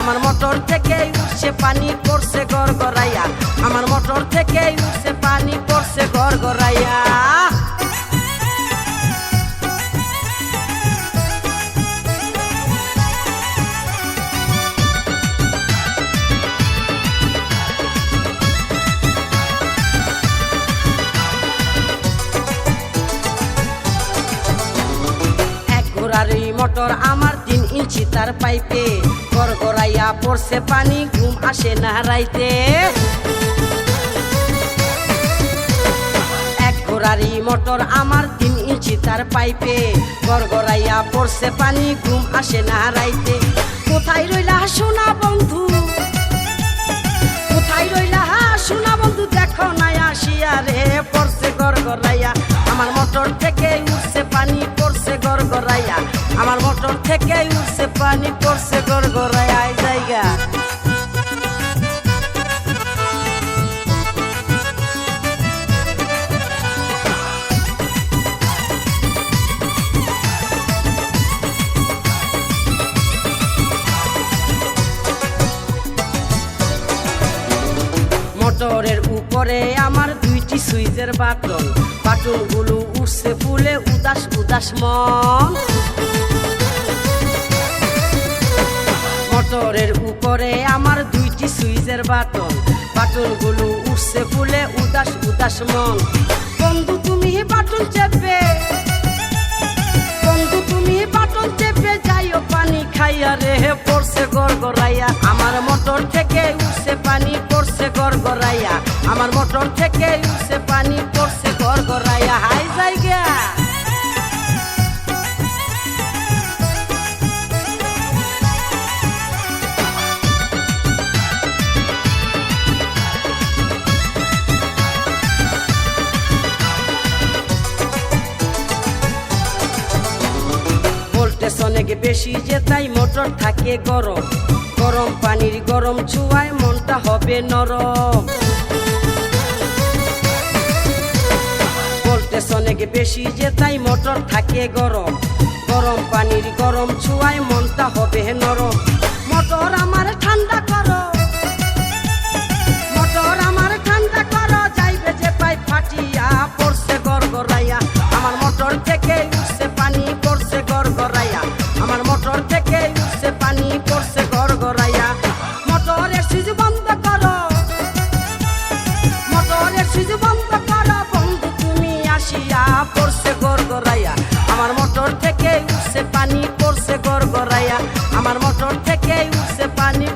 আমার মোটর থেকে উঠছে পানি পড়ছে গড়গড়াইয়া, আমার মোটর থেকে উঠছে পানি পড়ছে গড়গড়াইয়া। ঘোড়ারি মোটর আমার 3 ইঞ্চি তার পাইপে, গড়গড়াইয়া পড়ছে পানি ঘুম আসে না রাইতে। এক ঘোড়ারি মোটর আমার 3 ইঞ্চি তার পাইপে, গড়গড়াইয়া পড়ছে পানি ঘুম আসে না রাইতে। কোথায় রইলা সোনা বন্ধু, কোথায় রইলা সোনা বন্ধু, দেখো না আসিয়া রে পড়ছে গড়গড়াইয়া। আমার মোটর থেকে উঠছে পানি পড়ছে গড়গড়াইয়া, আমার মোটর থেকে উঠছে পানি পড়ছে গড়গড়াইয়া জায়গা। মোটরের উপরে আমার 2টি সুইচের বাটন, বাটনগুলো উঠছে ফুলে উদাস উদাস মন। মোটরের উপরে আমার 2টি সুইচের বাটন, বাটনগুলো উঠছে ফুলে উদাস উদাস মন। বন্ধু তুমি বাটন চেপে, বন্ধু তুমি বাটন চেপে যাইও পানি খাইয়া রে পড়ছে গড়গড়াইয়া। আমার মোটর থেকে উঠছে পানি পড়ছে গড়গড়াইয়া, আমার মোটর থেকে উঠছে পানি পড়ছে গড়গড়াইয়া হাই জায়গা। ভোল্টেজ অনেক বেশি যে তাই মোটর থাকে গরম, গরম পানির গরম ছুঁয়ায় মনটা হবে নরম। ভোল্টেজ অনেক বেশি যে তাই মোটর থাকে গরম, গরম পানির গরম ছুঁয়ায় মনটা হবে নরম। মোটর আমার ঠান্ডা করো, মোটর আমার ঠান্ডা করো, যাইবে যে পাই ফাটিয়া পড়ছে গড়গড়াইয়া। আমার মোটর থেকে উঠছে পানি পড়ছে গড়গড়াইয়া, আমার মোটর থেকে উঠছে পানি পড়ছে গড়গড়াইয়া। মোটরের সুইচ বন্ধ করো, মোটরের সুইচ বন্ধ করো, বন্ধু তুমি আসিয়া পড়ছে গড়গড়াইয়া। আমার মোটর থেকে উঠছে পানি পড়ছে গড়গড়াইয়া, আমার মোটর থেকে উঠছে পানি।